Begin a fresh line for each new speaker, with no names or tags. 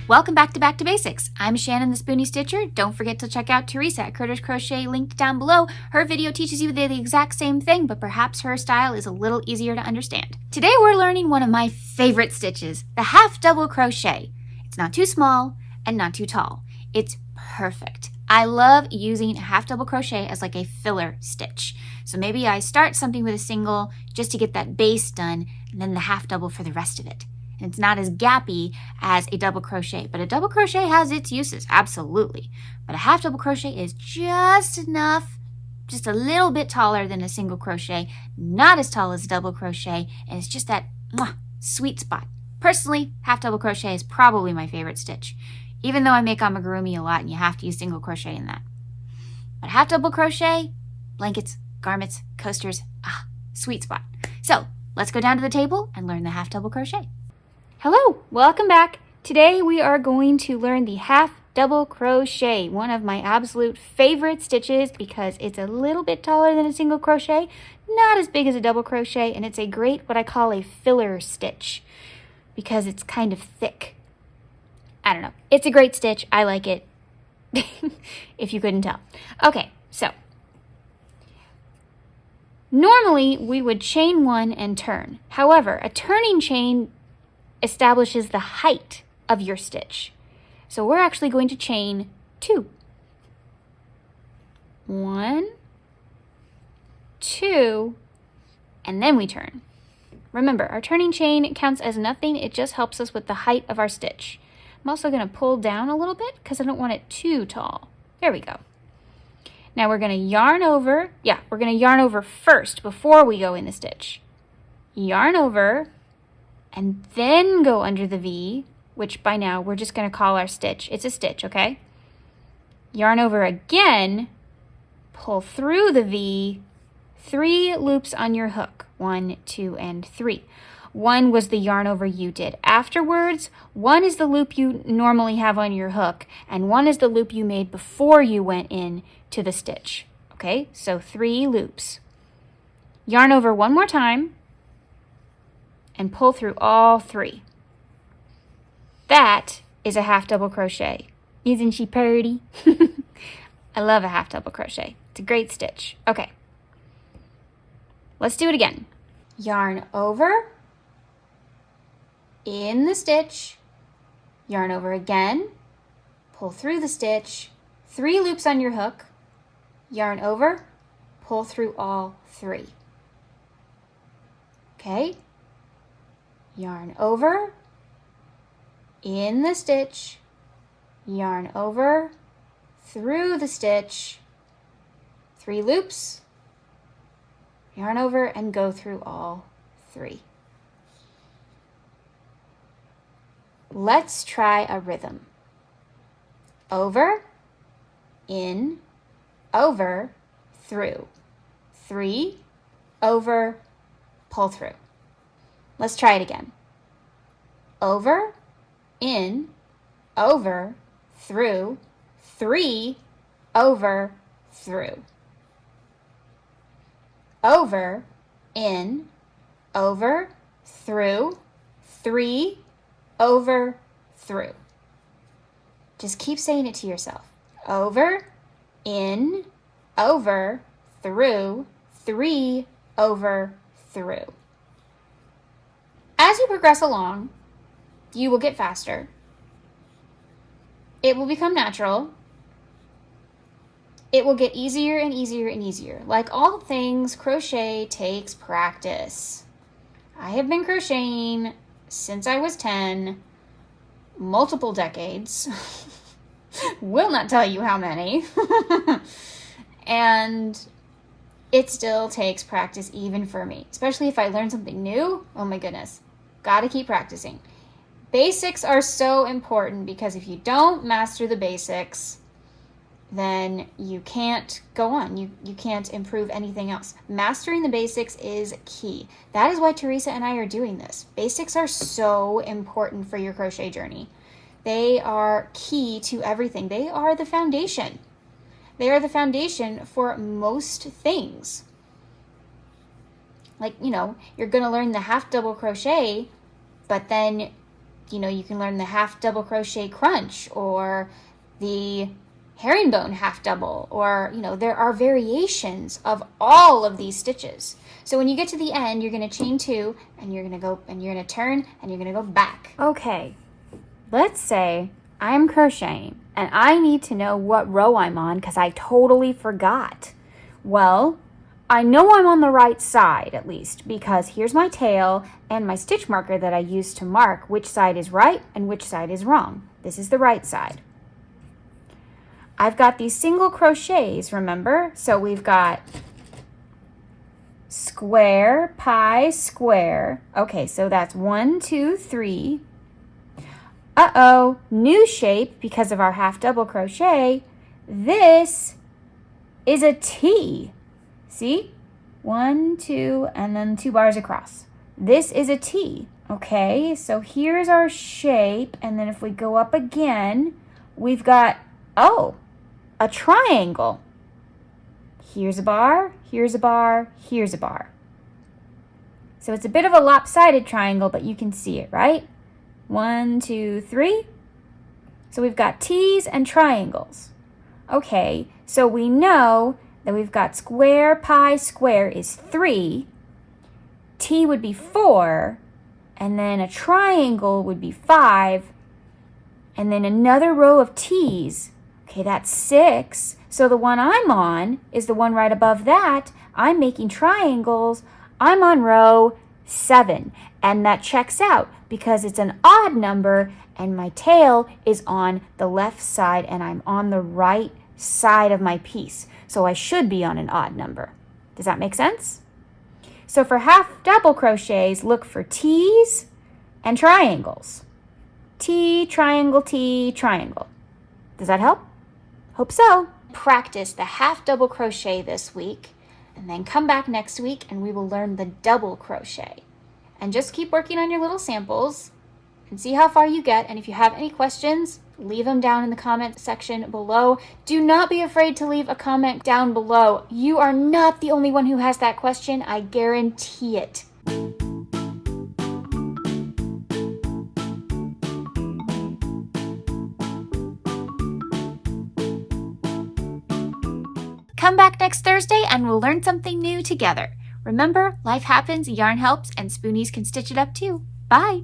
Welcome back to Basics. I'm Shannon the Spoonie Stitcher. Don't forget to check out Teresa at Critters Crochet, linked down below. Her video teaches you the exact same thing, but perhaps her style is a little easier to understand. Today we're learning one of my favorite stitches, the half double crochet. It's not too small and not too tall. It's perfect. I love using a half double crochet as like a filler stitch. So maybe I start something with a single just to get that base done, and then the half double for the rest of it. And it's not as gappy as a double crochet, but a double crochet has its uses, absolutely. But a half double crochet is just enough, just a little bit taller than a single crochet, not as tall as a double crochet, and it's just that sweet spot. Personally, half double crochet is probably my favorite stitch, even though I make amigurumi a lot and you have to use single crochet in that. But half double crochet, blankets, garments, coasters, sweet spot. So let's go down to the table and learn the half double crochet. Hello, welcome back. Today we are going to learn the half double crochet, one of my absolute favorite stitches because it's a little bit taller than a single crochet, not as big as a double crochet, and it's a great what I call a filler stitch because it's kind of thick. I don't know. It's a great stitch. I like it, if you couldn't tell. Okay, so normally we would chain one and turn. However, a turning chain establishes the height of your stitch. So we're actually going to chain 2. 1, 2, and then we turn. Remember, our turning chain counts as nothing. It just helps us with the height of our stitch. I'm also going to pull down a little bit because I don't want it too tall. There we go. Now we're going to yarn over. We're going to yarn over first before we go in the stitch. Yarn over, and then go under the V, which by now we're just going to call our stitch. It's a stitch, okay? Yarn over again, pull through the V, 3 loops on your hook. 1, 2, and 3. 1 was the yarn over you did afterwards. 1 is the loop you normally have on your hook, and 1 is the loop you made before you went in to the stitch. Okay, so 3 loops. Yarn over one more time, and pull through all 3. That is a half double crochet. Isn't she pretty? I love a half double crochet. It's a great stitch. Okay. Let's do it again. Yarn over, in the stitch, yarn over again, pull through the stitch, 3 loops on your hook, yarn over, pull through all 3. Okay? Yarn over, in the stitch, yarn over, through the stitch, 3 loops, yarn over, and go through all 3. Let's try a rhythm. Over, in, over, through. 3, over, pull through. Let's try it again. Over, in, over, through, 3, over, through. Over, in, over, through, 3, over, through. Just keep saying it to yourself. Over, in, over, through, 3, over, through. As you progress along, you will get faster. It will become natural. It will get easier and easier and easier. Like all things, crochet takes practice. I have been crocheting since I was 10, multiple decades. Will not tell you how many. And it still takes practice even for me, especially if I learn something new. Oh my goodness. Gotta keep practicing. Basics are so important because if you don't master the basics, then you can't go on. You can't improve anything else. Mastering the basics is key. That is why Teresa and I are doing this. Basics are so important for your crochet journey. They are key to everything. They are the foundation. They are the foundation for most things. Like, you're going to learn the half double crochet, but then You can learn the half double crochet crunch or the herringbone half double, or, there are variations of all of these stitches. So when you get to the end, you're going to chain 2 and you're going to go and you're going to turn and you're going to go back. Okay, let's say I'm crocheting and I need to know what row I'm on because I totally forgot. Well, I know I'm on the right side at least because here's my tail and my stitch marker that I use to mark which side is right and which side is wrong. This is the right side. I've got these single crochets, remember? So we've got square, pie, square. Okay, so that's 1, 2, 3. Uh-oh, new shape because of our half double crochet. This is a T. See? 1, 2, and then 2 bars across. This is a T. Okay, so here's our shape, and then if we go up again, we've got, a triangle. Here's a bar, here's a bar, here's a bar. So it's a bit of a lopsided triangle, but you can see it, right? 1, 2, 3. So we've got T's and triangles. Okay, so we know that we've got square, pi, square is 3. T would be 4. And then a triangle would be 5. And then another row of T's. Okay, that's 6. So the one I'm on is the one right above that. I'm making triangles. I'm on row 7. And that checks out because it's an odd number and my tail is on the left side and I'm on the right side of my piece. So I should be on an odd number. Does that make sense? So for half double crochets, look for T's and triangles. T, triangle, T, triangle. Does that help? Hope so. Practice the half double crochet this week and then come back next week and we will learn the double crochet. And just keep working on your little samples and see how far you get. And if you have any questions, leave them down in the comment section below. Do not be afraid to leave a comment down below. You are not the only one who has that question. I guarantee it. Come back next Thursday and we'll learn something new together. Remember, life happens, yarn helps, and spoonies can stitch it up too. Bye!